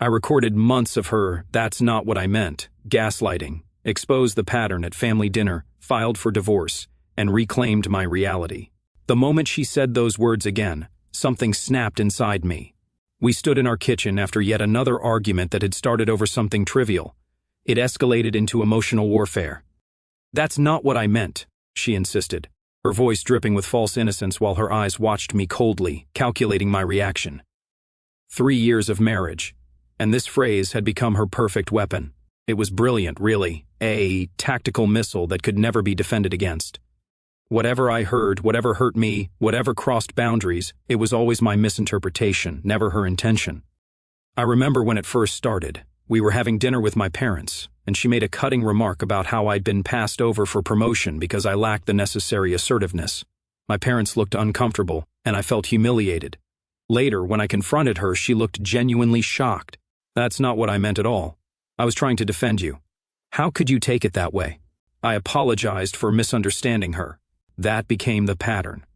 I recorded months of her "that's not what I meant" gaslighting, exposed the pattern at family dinner, filed for divorce, and reclaimed my reality. The moment she said those words again, something snapped inside me. We stood in our kitchen after yet another argument that had started over something trivial. It escalated into emotional warfare. "That's not what I meant," she insisted, her voice dripping with false innocence while her eyes watched me coldly, calculating my reaction. 3 years of marriage, and this phrase had become her perfect weapon. It was brilliant, really, a tactical missile that could never be defended against. Whatever I heard, whatever hurt me, whatever crossed boundaries, it was always my misinterpretation, never her intention. I remember when it first started. We were having dinner with my parents, and she made a cutting remark about how I'd been passed over for promotion because I lacked the necessary assertiveness. My parents looked uncomfortable, and I felt humiliated. Later, when I confronted her, she looked genuinely shocked. "That's not what I meant at all. I was trying to defend you. How could you take it that way?" I apologized for misunderstanding her. That became the pattern.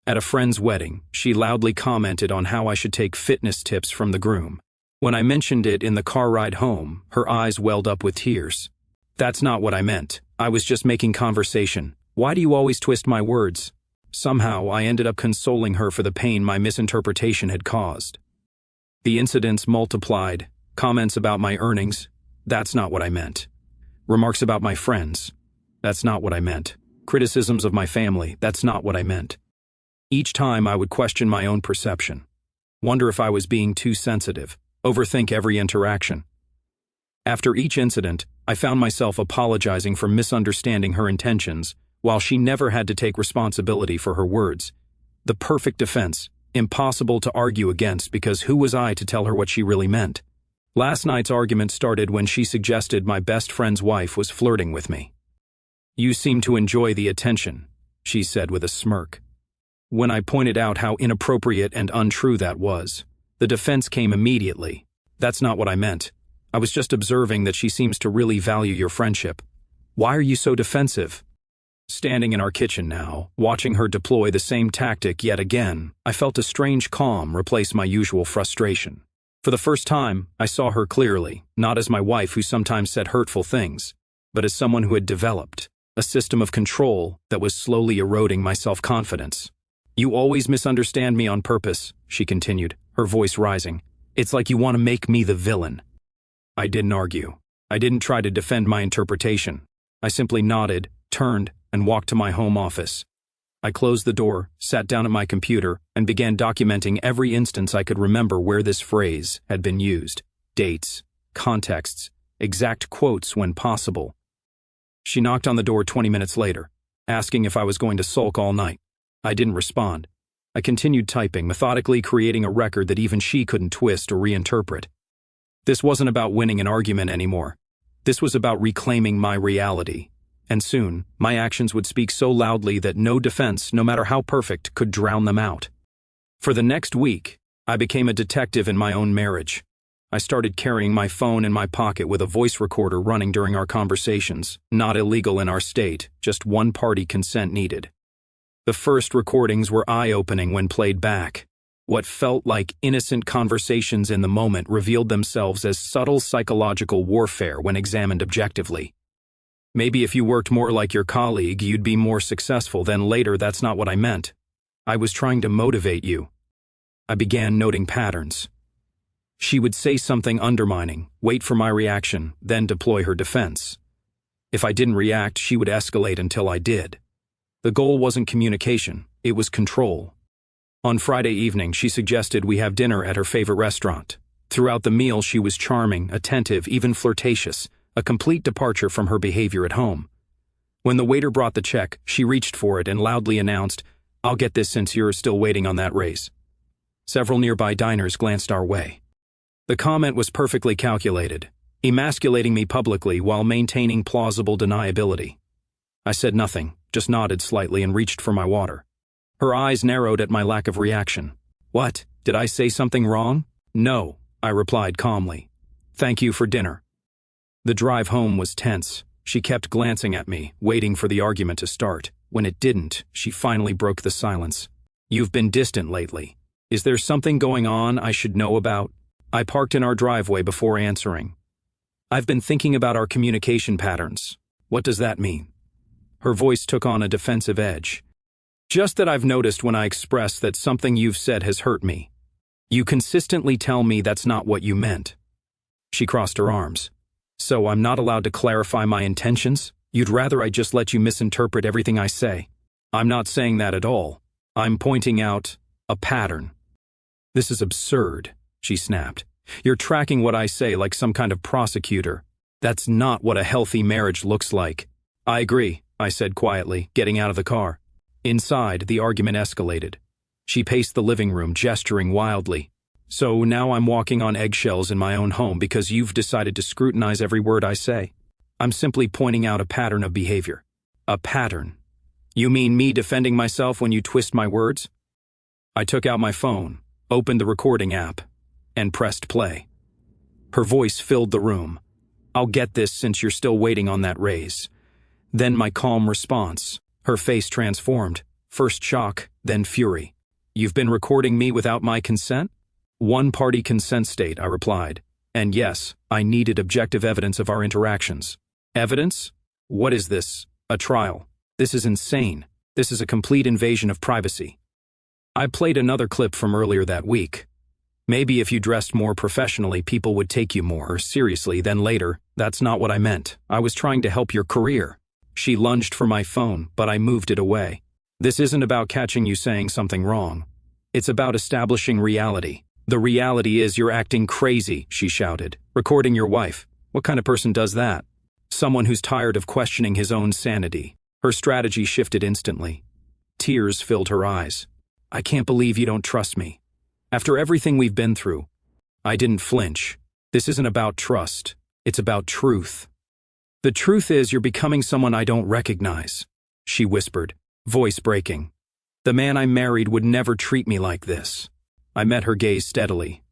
At a friend's wedding, she loudly commented on how I should take fitness tips from the groom. When I mentioned it in the car ride home, her eyes welled up with tears. "That's not what I meant. I was just making conversation. Why do you always twist my words?" Somehow, I ended up consoling her for the pain my misinterpretation had caused. The incidents multiplied. Comments about my earnings. "That's not what I meant." Remarks about my friends. "That's not what I meant." Criticisms of my family. "That's not what I meant." Each time I would question my own perception. Wonder if I was being too sensitive. Overthink every interaction. After each incident, I found myself apologizing for misunderstanding her intentions, while she never had to take responsibility for her words. The perfect defense, impossible to argue against because who was I to tell her what she really meant? Last night's argument started when she suggested my best friend's wife was flirting with me. "You seem to enjoy the attention," she said with a smirk. When I pointed out how inappropriate and untrue that was, the defense came immediately. "That's not what I meant. I was just observing that she seems to really value your friendship. Why are you so defensive?" Standing in our kitchen now, watching her deploy the same tactic yet again, I felt a strange calm replace my usual frustration. For the first time, I saw her clearly, not as my wife who sometimes said hurtful things, but as someone who had developed a system of control that was slowly eroding my self-confidence. "You always misunderstand me on purpose," she continued, her voice rising. "It's like you want to make me the villain." I didn't argue. I didn't try to defend my interpretation. I simply nodded, turned, and walked to my home office. I closed the door, sat down at my computer, and began documenting every instance I could remember where this phrase had been used. Dates, contexts, exact quotes when possible. She knocked on the door 20 minutes later, asking if I was going to sulk all night. I didn't respond. I continued typing, methodically creating a record that even she couldn't twist or reinterpret. This wasn't about winning an argument anymore. This was about reclaiming my reality. And soon, my actions would speak so loudly that no defense, no matter how perfect, could drown them out. For the next week, I became a detective in my own marriage. I started carrying my phone in my pocket with a voice recorder running during our conversations, not illegal in our state, just one-party consent needed. The first recordings were eye-opening when played back. What felt like innocent conversations in the moment revealed themselves as subtle psychological warfare when examined objectively. "Maybe if you worked more like your colleague, you'd be more successful. Then later, that's not what I meant. I was trying to motivate you." I began noting patterns. She would say something undermining, wait for my reaction, then deploy her defense. If I didn't react, she would escalate until I did. The goal wasn't communication, it was control. On Friday evening, she suggested we have dinner at her favorite restaurant. Throughout the meal, she was charming, attentive, even flirtatious, a complete departure from her behavior at home. When the waiter brought the check, she reached for it and loudly announced, "I'll get this since you're still waiting on that raise." Several nearby diners glanced our way. The comment was perfectly calculated, emasculating me publicly while maintaining plausible deniability. I said nothing, just nodded slightly and reached for my water. Her eyes narrowed at my lack of reaction. "What? Did I say something wrong?" "No," I replied calmly. "Thank you for dinner." The drive home was tense. She kept glancing at me, waiting for the argument to start. When it didn't, she finally broke the silence. "You've been distant lately. Is there something going on I should know about?" I parked in our driveway before answering. I've been thinking about our communication patterns. What does that mean? Her voice took on a defensive edge. Just that I've noticed when I express that something you've said has hurt me. You consistently tell me that's not what you meant. She crossed her arms. So I'm not allowed to clarify my intentions? You'd rather I just let you misinterpret everything I say? I'm not saying that at all. I'm pointing out a pattern. This is absurd, she snapped. You're tracking what I say like some kind of prosecutor. That's not what a healthy marriage looks like. I agree, I said quietly, getting out of the car. Inside, the argument escalated. She paced the living room, gesturing wildly. So now I'm walking on eggshells in my own home because you've decided to scrutinize every word I say. I'm simply pointing out a pattern of behavior. A pattern. You mean me defending myself when you twist my words? I took out my phone, opened the recording app, and pressed play. Her voice filled the room. I'll get this since you're still waiting on that raise. Then my calm response. Her face transformed. First shock, then fury. You've been recording me without my consent? One-party consent state, I replied. And yes, I needed objective evidence of our interactions. Evidence? What is this? A trial. This is insane. This is a complete invasion of privacy. I played another clip from earlier that week. Maybe if you dressed more professionally, people would take you more seriously. Then later, that's not what I meant. I was trying to help your career. She lunged for my phone, but I moved it away. This isn't about catching you saying something wrong. It's about establishing reality. The reality is you're acting crazy, she shouted. Recording your wife. What kind of person does that? Someone who's tired of questioning his own sanity. Her strategy shifted instantly. Tears filled her eyes. I can't believe you don't trust me. After everything we've been through. I didn't flinch. This isn't about trust. It's about truth. The truth is you're becoming someone I don't recognize, she whispered, voice breaking. The man I married would never treat me like this. I met her gaze steadily.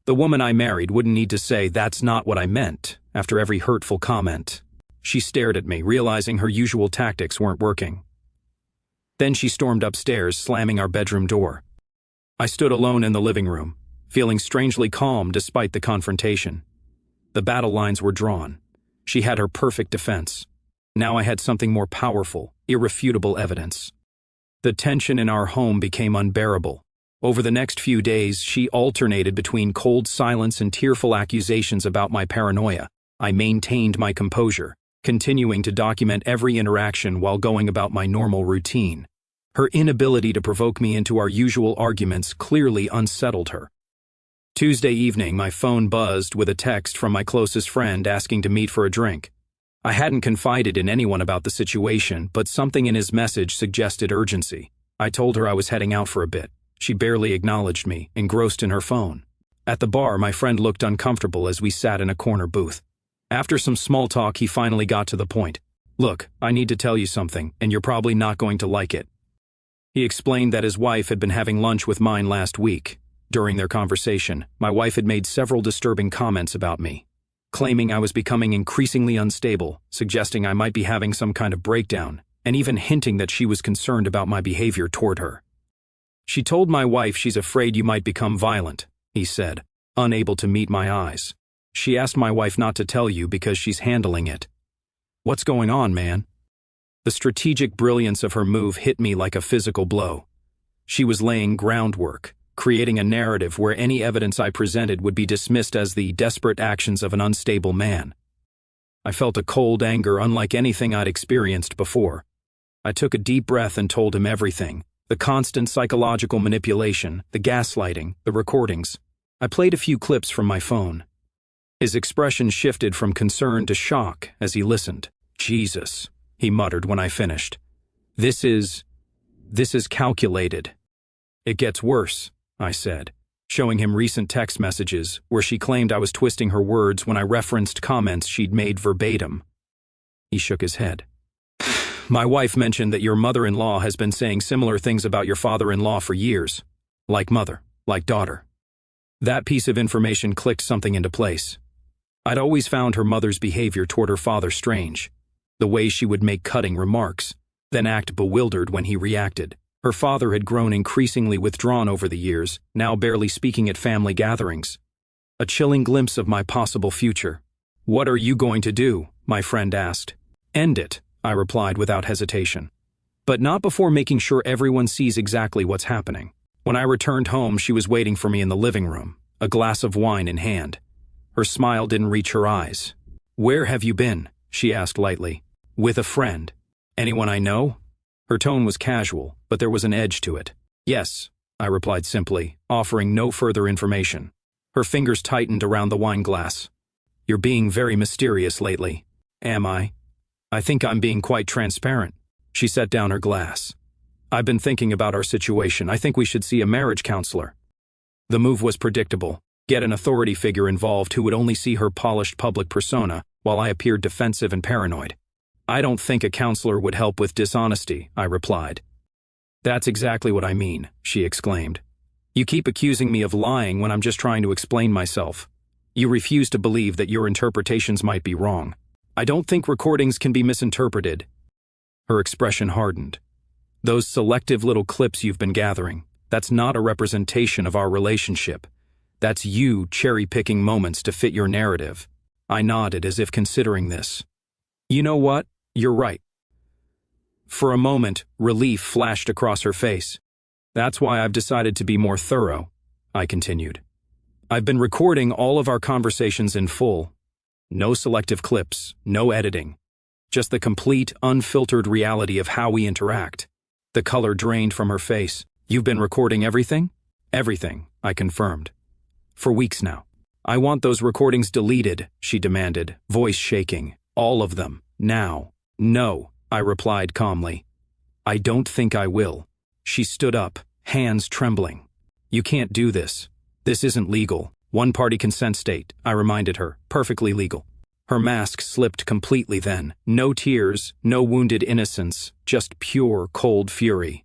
The woman I married wouldn't need to say that's not what I meant after every hurtful comment. She stared at me, realizing her usual tactics weren't working. Then she stormed upstairs, slamming our bedroom door. I stood alone in the living room, feeling strangely calm despite the confrontation. The battle lines were drawn. She had her perfect defense. Now I had something more powerful, irrefutable evidence. The tension in our home became unbearable. Over the next few days, she alternated between cold silence and tearful accusations about my paranoia. I maintained my composure, continuing to document every interaction while going about my normal routine. Her inability to provoke me into our usual arguments clearly unsettled her. Tuesday evening, my phone buzzed with a text from my closest friend asking to meet for a drink. I hadn't confided in anyone about the situation, but something in his message suggested urgency. I told her I was heading out for a bit. She barely acknowledged me, engrossed in her phone. At the bar, my friend looked uncomfortable as we sat in a corner booth. After some small talk, he finally got to the point. Look, I need to tell you something, and you're probably not going to like it. He explained that his wife had been having lunch with mine last week. During their conversation, my wife had made several disturbing comments about me, claiming I was becoming increasingly unstable, suggesting I might be having some kind of breakdown, and even hinting that she was concerned about my behavior toward her. She told my wife she's afraid you might become violent, he said, unable to meet my eyes. She asked my wife not to tell you because she's handling it. What's going on, man? The strategic brilliance of her move hit me like a physical blow. She was laying groundwork, creating a narrative where any evidence I presented would be dismissed as the desperate actions of an unstable man. I felt a cold anger unlike anything I'd experienced before. I took a deep breath and told him everything. The constant psychological manipulation, the gaslighting, the recordings. I played a few clips from my phone. His expression shifted from concern to shock as he listened. Jesus, he muttered when I finished. This is calculated. It gets worse, I said, showing him recent text messages where she claimed I was twisting her words when I referenced comments she'd made verbatim. He shook his head. My wife mentioned that your mother-in-law has been saying similar things about your father-in-law for years. Like mother, like daughter. That piece of information clicked something into place. I'd always found her mother's behavior toward her father strange. The way she would make cutting remarks, then act bewildered when he reacted. Her father had grown increasingly withdrawn over the years, now barely speaking at family gatherings. a chilling glimpse of my possible future. "What are you going to do?" my friend asked. "End it," I replied without hesitation. "But not before making sure everyone sees exactly what's happening." When I returned home, she was waiting for me in the living room, a glass of wine in hand. Her smile didn't reach her eyes. "Where have you been?" she asked lightly. "With a friend. Anyone I know?" Her tone was casual, but there was an edge to it. "Yes," I replied simply, offering no further information. Her fingers tightened around the wine glass. "You're being very mysterious lately." "Am I?" "I think I'm being quite transparent." She set down her glass. "I've been thinking about our situation. I think we should see a marriage counselor." The move was predictable. Get an authority figure involved who would only see her polished public persona while I appeared defensive and paranoid. "I don't think a counselor would help with dishonesty," I replied. "That's exactly what I mean," she exclaimed. "You keep accusing me of lying when I'm just trying to explain myself. You refuse to believe that your interpretations might be wrong. I don't think recordings can be misinterpreted." Her expression hardened. "Those selective little clips you've been gathering, that's not a representation of our relationship. That's you cherry-picking moments to fit your narrative." I nodded as if considering this. "You know what? You're right." For a moment, relief flashed across her face. "That's why I've decided to be more thorough," I continued. "I've been recording all of our conversations in full. No selective clips, no editing. Just the complete, unfiltered reality of how we interact." The color drained from her face. "You've been recording everything?" "Everything," I confirmed. "For weeks now." "I want those recordings deleted," she demanded, voice shaking. "All of them, now." "No," I replied calmly. "I don't think I will." She stood up, hands trembling. "You can't do this. This isn't legal. One-party consent state," I reminded her. "Perfectly legal." Her mask slipped completely then. No tears, no wounded innocence, just pure, cold fury.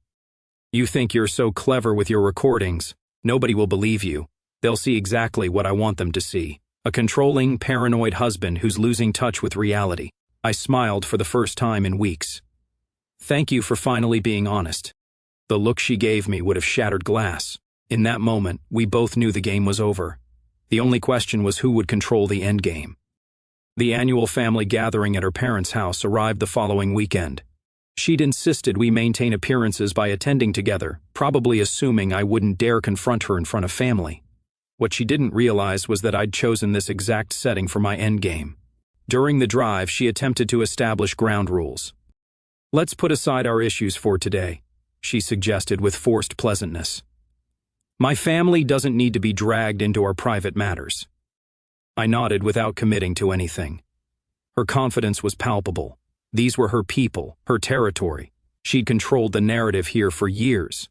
"You think you're so clever with your recordings. Nobody will believe you. They'll see exactly what I want them to see. A controlling, paranoid husband who's losing touch with reality." I smiled for the first time in weeks. "Thank you for finally being honest." The look she gave me would have shattered glass. In that moment, we both knew the game was over. The only question was who would control the endgame. The annual family gathering at her parents' house arrived the following weekend. She'd insisted we maintain appearances by attending together, probably assuming I wouldn't dare confront her in front of family. What she didn't realize was that I'd chosen this exact setting for my endgame. During the drive, she attempted to establish ground rules. "Let's put aside our issues for today," she suggested with forced pleasantness. "My family doesn't need to be dragged into our private matters." I nodded without committing to anything. Her confidence was palpable. These were her people, her territory. She'd controlled the narrative here for years.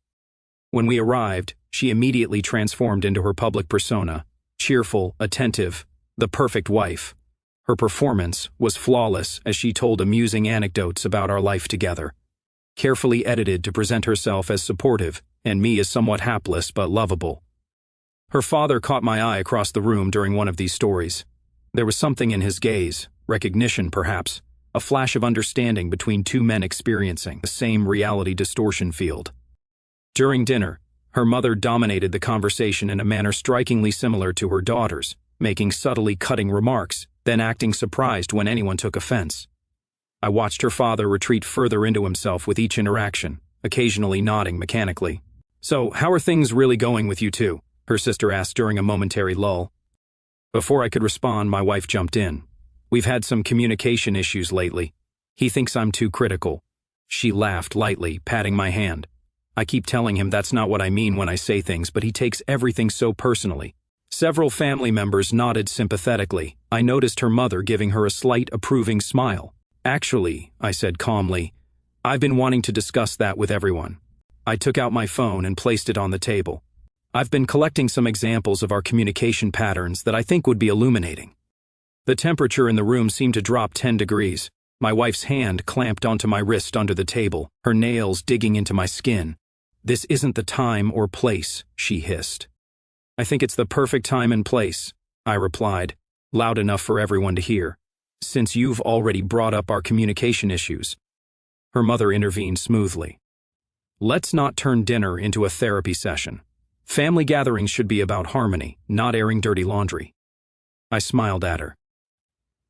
When we arrived, she immediately transformed into her public persona, cheerful, attentive, the perfect wife. Her performance was flawless as she told amusing anecdotes about our life together, carefully edited to present herself as supportive and me as somewhat hapless but lovable. Her father caught my eye across the room during one of these stories. There was something in his gaze, recognition perhaps, a flash of understanding between two men experiencing the same reality distortion field. During dinner, her mother dominated the conversation in a manner strikingly similar to her daughter's, making subtly cutting remarks, then acting surprised when anyone took offense. I watched her father retreat further into himself with each interaction, occasionally nodding mechanically. "So, how are things really going with you two?" her sister asked during a momentary lull. Before I could respond, my wife jumped in. "We've had some communication issues lately. He thinks I'm too critical." She laughed lightly, patting my hand. "I keep telling him that's not what I mean when I say things, but he takes everything so personally." Several family members nodded sympathetically. I noticed her mother giving her a slight, approving smile. "Actually," I said calmly, "I've been wanting to discuss that with everyone." I took out my phone and placed it on the table. "I've been collecting some examples of our communication patterns that I think would be illuminating." The temperature in the room seemed to drop 10 degrees. My wife's hand clamped onto my wrist under the table, her nails digging into my skin. "This isn't the time or place," she hissed. "I think it's the perfect time and place," I replied, loud enough for everyone to hear. "Since you've already brought up our communication issues." Her mother intervened smoothly. "Let's not turn dinner into a therapy session. Family gatherings should be about harmony, not airing dirty laundry." I smiled at her.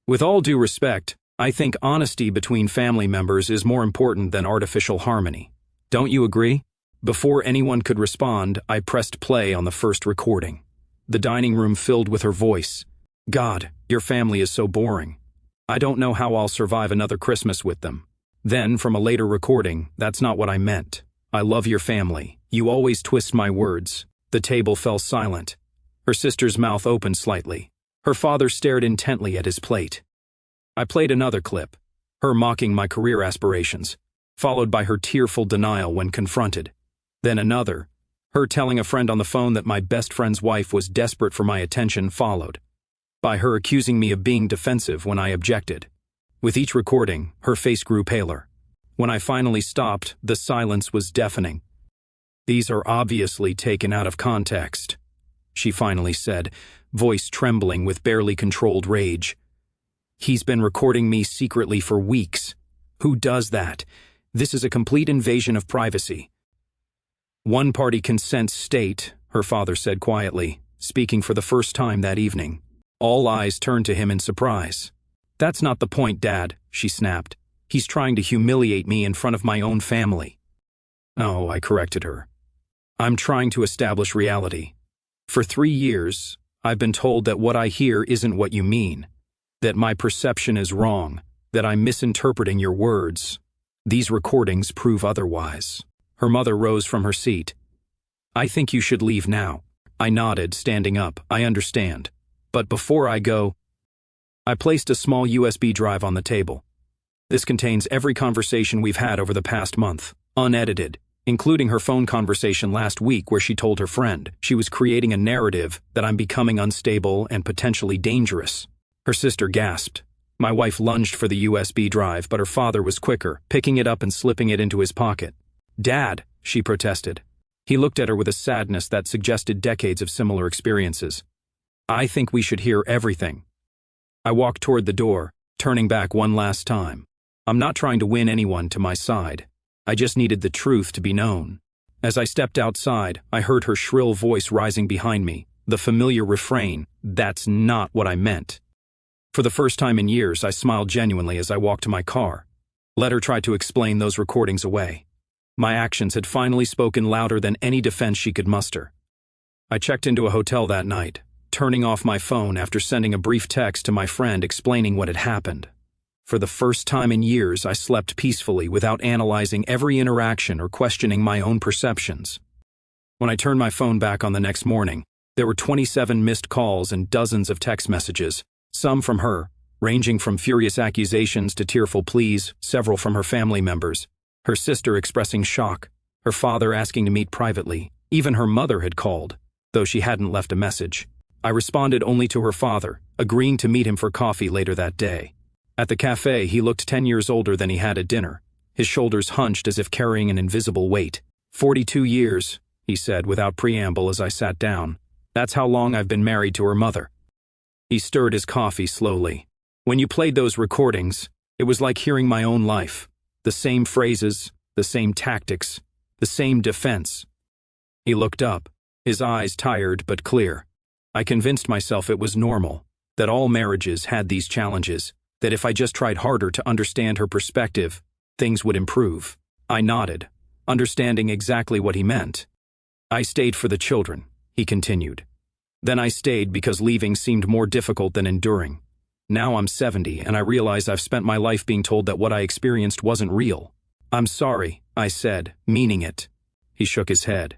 With all due respect, I think honesty between family members is more important than artificial harmony. Don't you agree? Before anyone could respond, I pressed play on the first recording. The dining room filled with her voice. God, your family is so boring. I don't know how I'll survive another Christmas with them. Then, from a later recording, that's not what I meant. I love your family. You always twist my words. The table fell silent. Her sister's mouth opened slightly. Her father stared intently at his plate. I played another clip, her mocking my career aspirations, followed by her tearful denial when confronted. Then another, her telling a friend on the phone that my best friend's wife was desperate for my attention, followed by her accusing me of being defensive when I objected. With each recording, her face grew paler. When I finally stopped, the silence was deafening. These are obviously taken out of context, she finally said, voice trembling with barely controlled rage. He's been recording me secretly for weeks. Who does that? This is a complete invasion of privacy. One-party consent state, her father said quietly, speaking for the first time that evening. All eyes turned to him in surprise. That's not the point, Dad, she snapped. He's trying to humiliate me in front of my own family. Oh, I corrected her. I'm trying to establish reality. For 3 years, I've been told that what I hear isn't what you mean, that my perception is wrong, that I'm misinterpreting your words. These recordings prove otherwise. Her mother rose from her seat. I think you should leave now. I nodded, standing up. I understand. But before I go, I placed a small USB drive on the table. This contains every conversation we've had over the past month, unedited, including her phone conversation last week where she told her friend she was creating a narrative that I'm becoming unstable and potentially dangerous. Her sister gasped. My wife lunged for the USB drive, but her father was quicker, picking it up and slipping it into his pocket. Dad, she protested. He looked at her with a sadness that suggested decades of similar experiences. I think we should hear everything. I walked toward the door, turning back one last time. I'm not trying to win anyone to my side. I just needed the truth to be known. As I stepped outside, I heard her shrill voice rising behind me, the familiar refrain, "That's not what I meant." For the first time in years, I smiled genuinely as I walked to my car. Let her try to explain those recordings away. My actions had finally spoken louder than any defense she could muster. I checked into a hotel that night, turning off my phone after sending a brief text to my friend explaining what had happened. For the first time in years, I slept peacefully without analyzing every interaction or questioning my own perceptions. When I turned my phone back on the next morning, there were 27 missed calls and dozens of text messages, some from her, ranging from furious accusations to tearful pleas, several from her family members, her sister expressing shock, her father asking to meet privately. Even her mother had called, though she hadn't left a message. I responded only to her father, agreeing to meet him for coffee later that day. At the cafe, he looked 10 years older than he had at dinner, his shoulders hunched as if carrying an invisible weight. 42 years, he said without preamble as I sat down. That's how long I've been married to her mother. He stirred his coffee slowly. When you played those recordings, it was like hearing my own life. The same phrases, the same tactics, the same defense. He looked up, his eyes tired but clear. I convinced myself it was normal, that all marriages had these challenges, that if I just tried harder to understand her perspective, things would improve. I nodded, understanding exactly what he meant. I stayed for the children, he continued. Then I stayed because leaving seemed more difficult than enduring. Now I'm 70 and I realize I've spent my life being told that what I experienced wasn't real. I'm sorry, I said, meaning it. He shook his head.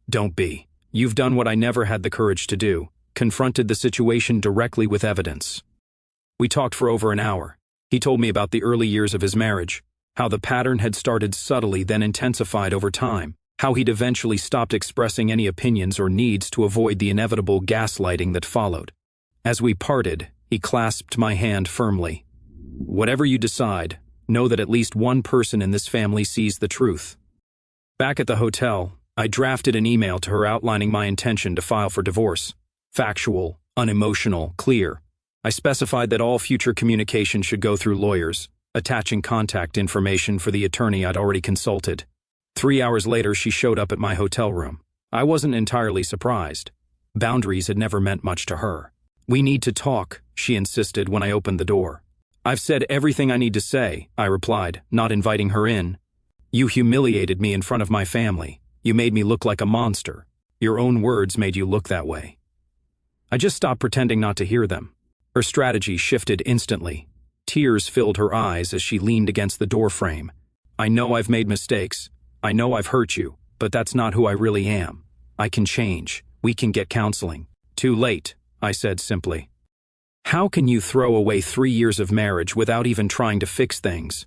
Don't be. You've done what I never had the courage to do, confronted the situation directly with evidence. We talked for over an hour. He told me about the early years of his marriage, how the pattern had started subtly then intensified over time, how he'd eventually stopped expressing any opinions or needs to avoid the inevitable gaslighting that followed. As we parted, he clasped my hand firmly. Whatever you decide, know that at least one person in this family sees the truth. Back at the hotel, I drafted an email to her outlining my intention to file for divorce. Factual, unemotional, clear. I specified that all future communication should go through lawyers, attaching contact information for the attorney I'd already consulted. 3 hours later, she showed up at my hotel room. I wasn't entirely surprised. Boundaries had never meant much to her. "We need to talk," she insisted when I opened the door. "I've said everything I need to say," I replied, not inviting her in. "You humiliated me in front of my family. You made me look like a monster. Your own words made you look that way." I just stopped pretending not to hear them. Her strategy shifted instantly. Tears filled her eyes as she leaned against the doorframe. "I know I've made mistakes. I know I've hurt you, but that's not who I really am. I can change. We can get counseling." "Too late," I said simply. "How can you throw away 3 years of marriage without even trying to fix things?"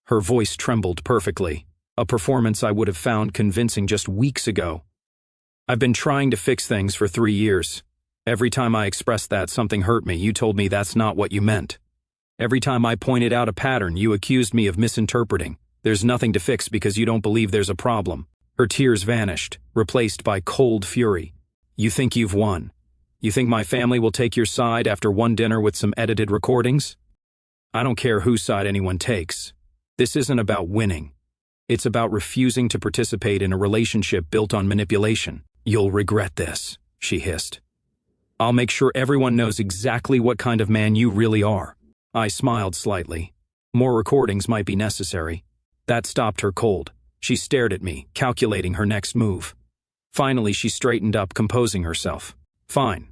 Her voice trembled perfectly, a performance I would have found convincing just weeks ago. "I've been trying to fix things for 3 years. Every time I expressed that, something hurt me. You told me that's not what you meant. Every time I pointed out a pattern, you accused me of misinterpreting. There's nothing to fix because you don't believe there's a problem." Her tears vanished, replaced by cold fury. "You think you've won? You think my family will take your side after one dinner with some edited recordings? I don't care whose side anyone takes. This isn't about winning. It's about refusing to participate in a relationship built on manipulation. You'll regret this," she hissed. "I'll make sure everyone knows exactly what kind of man you really are." I smiled slightly. More recordings might be necessary. That stopped her cold. She stared at me, calculating her next move. Finally, she straightened up, composing herself. "Fine.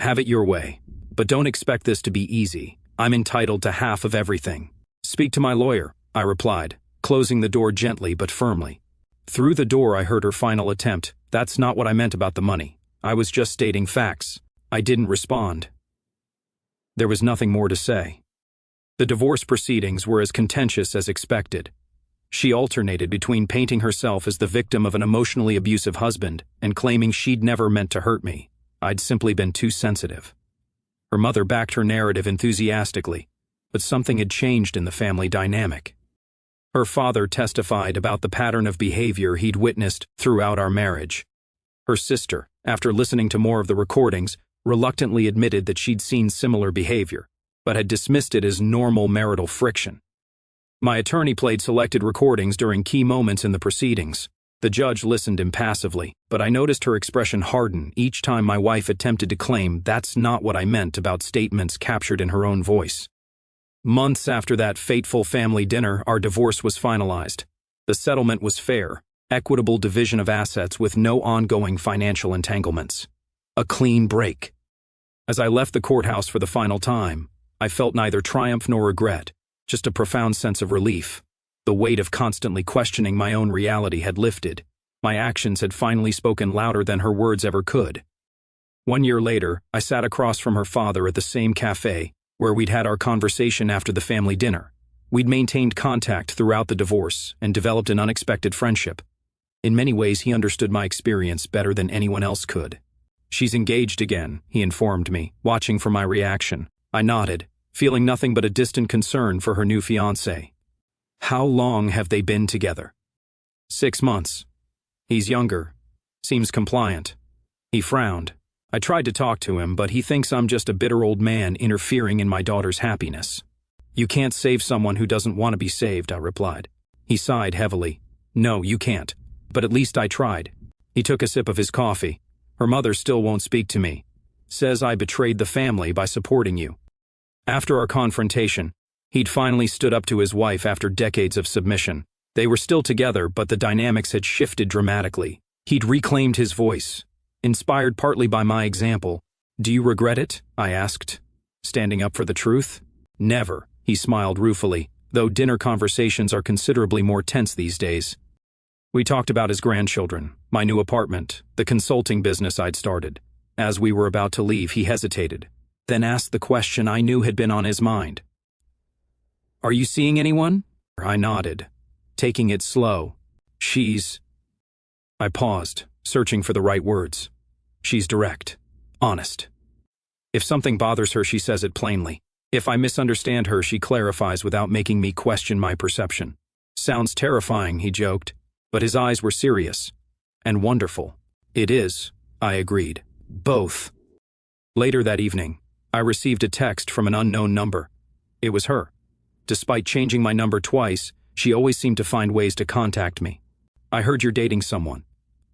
Have it your way. But don't expect this to be easy. I'm entitled to half of everything." "Speak to my lawyer," I replied, closing the door gently but firmly. Through the door I heard her final attempt. "That's not what I meant about the money. I was just stating facts." I didn't respond. There was nothing more to say. The divorce proceedings were as contentious as expected. She alternated between painting herself as the victim of an emotionally abusive husband and claiming she'd never meant to hurt me. I'd simply been too sensitive. Her mother backed her narrative enthusiastically, but something had changed in the family dynamic. Her father testified about the pattern of behavior he'd witnessed throughout our marriage. Her sister, after listening to more of the recordings, reluctantly admitted that she'd seen similar behavior, but had dismissed it as normal marital friction. My attorney played selected recordings during key moments in the proceedings. The judge listened impassively, but I noticed her expression harden each time my wife attempted to claim that's not what I meant about statements captured in her own voice. Months after that fateful family dinner, our divorce was finalized. The settlement was fair, equitable division of assets with no ongoing financial entanglements. A clean break. As I left the courthouse for the final time, I felt neither triumph nor regret, just a profound sense of relief. The weight of constantly questioning my own reality had lifted. My actions had finally spoken louder than her words ever could. 1 year later, I sat across from her father at the same cafe where we'd had our conversation after the family dinner. We'd maintained contact throughout the divorce and developed an unexpected friendship. In many ways, he understood my experience better than anyone else could. "She's engaged again," he informed me, watching for my reaction. I nodded, feeling nothing but a distant concern for her new fiancé. "How long have they been together?" 6 months. He's younger. Seems compliant." He frowned. I tried to talk to him, but he thinks I'm just a bitter old man interfering in my daughter's happiness. "You can't save someone who doesn't want to be saved," I replied. He sighed heavily. "No, you can't. But at least I tried." He took a sip of his coffee. "Her mother still won't speak to me. Says I betrayed the family by supporting you." After our confrontation, he'd finally stood up to his wife after decades of submission. They were still together, but the dynamics had shifted dramatically. He'd reclaimed his voice, inspired partly by my example. "Do you regret it?" I asked, standing up for the truth. "Never," he smiled ruefully, though dinner conversations are considerably more tense these days. We talked about his grandchildren, my new apartment, the consulting business I'd started. As we were about to leave, he hesitated, then asked the question I knew had been on his mind. "Are you seeing anyone?" I nodded, taking it slow. "She's..." I paused, searching for the right words. "She's direct, honest. If something bothers her, she says it plainly. If I misunderstand her, she clarifies without making me question my perception." "Sounds terrifying," he joked, but his eyes were serious. "And wonderful." "It is," I agreed. "Both." Later that evening, I received a text from an unknown number. It was her. Despite changing my number twice, she always seemed to find ways to contact me. "I heard you're dating someone.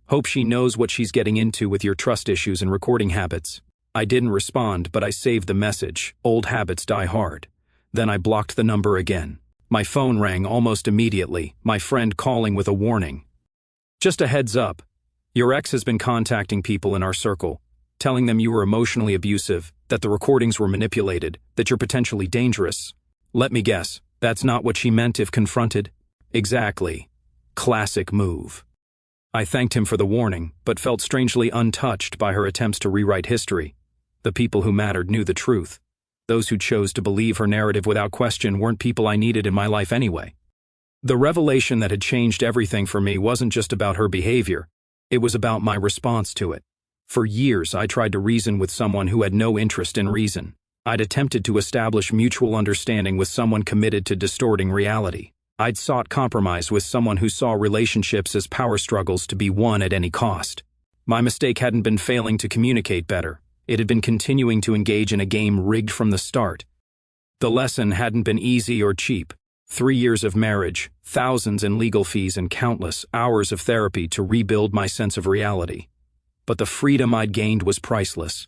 Hope she knows what she's getting into with your trust issues and recording habits." I didn't respond, but I saved the message. Old habits die hard. Then I blocked the number again. My phone rang almost immediately, my friend calling with a warning. Just a heads up. Your ex has been contacting people in our circle, telling them you were emotionally abusive, that the recordings were manipulated, that you're potentially dangerous. Let me guess, that's not what she meant if confronted? Exactly. Classic move. I thanked him for the warning, but felt strangely untouched by her attempts to rewrite history. The people who mattered knew the truth. Those who chose to believe her narrative without question weren't people I needed in my life anyway. The revelation that had changed everything for me wasn't just about her behavior, it was about my response to it. For years, I tried to reason with someone who had no interest in reason. I'd attempted to establish mutual understanding with someone committed to distorting reality. I'd sought compromise with someone who saw relationships as power struggles to be won at any cost. My mistake hadn't been failing to communicate better. It had been continuing to engage in a game rigged from the start. The lesson hadn't been easy or cheap. 3 years of marriage, thousands in legal fees, and countless hours of therapy to rebuild my sense of reality. But the freedom I'd gained was priceless.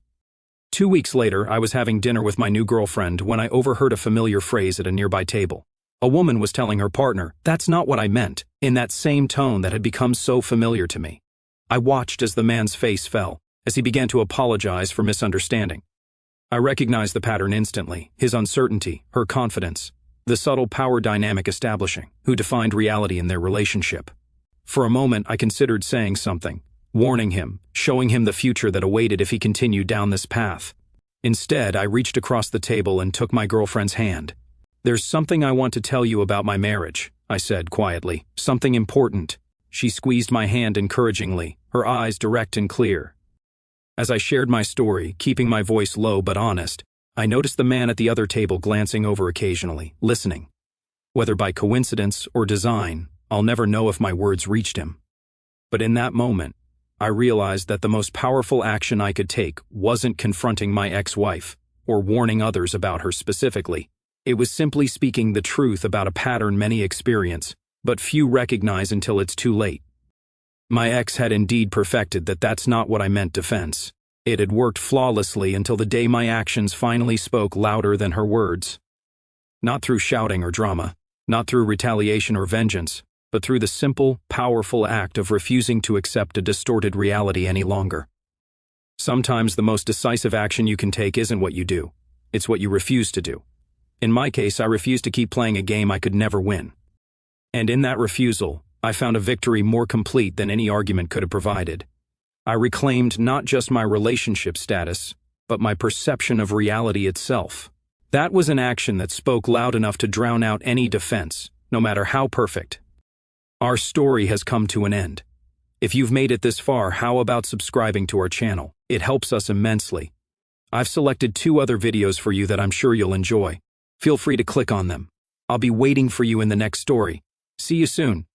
2 weeks later, I was having dinner with my new girlfriend when I overheard a familiar phrase at a nearby table. A woman was telling her partner, "That's not what I meant," in that same tone that had become so familiar to me. I watched as the man's face fell, as he began to apologize for misunderstanding. I recognized the pattern instantly, his uncertainty, her confidence, the subtle power dynamic establishing, who defined reality in their relationship. For a moment, I considered saying something, warning him, showing him the future that awaited if he continued down this path. Instead, I reached across the table and took my girlfriend's hand. "There's something I want to tell you about my marriage," I said quietly. "Something important." She squeezed my hand encouragingly, her eyes direct and clear. As I shared my story, keeping my voice low but honest, I noticed the man at the other table glancing over occasionally, listening. Whether by coincidence or design, I'll never know if my words reached him. But in that moment, I realized that the most powerful action I could take wasn't confronting my ex-wife or warning others about her specifically. It was simply speaking the truth about a pattern many experience, but few recognize until it's too late. My ex had indeed perfected "that's not what I meant" defense. It had worked flawlessly until the day my actions finally spoke louder than her words. Not through shouting or drama, not through retaliation or vengeance, but through the simple, powerful act of refusing to accept a distorted reality any longer. Sometimes the most decisive action you can take isn't what you do, it's what you refuse to do. In my case, I refused to keep playing a game I could never win. And in that refusal, I found a victory more complete than any argument could have provided. I reclaimed not just my relationship status, but my perception of reality itself. That was an action that spoke loud enough to drown out any defense, no matter how perfect. Our story has come to an end. If you've made it this far, how about subscribing to our channel? It helps us immensely. I've selected 2 other videos for you that I'm sure you'll enjoy. Feel free to click on them. I'll be waiting for you in the next story. See you soon.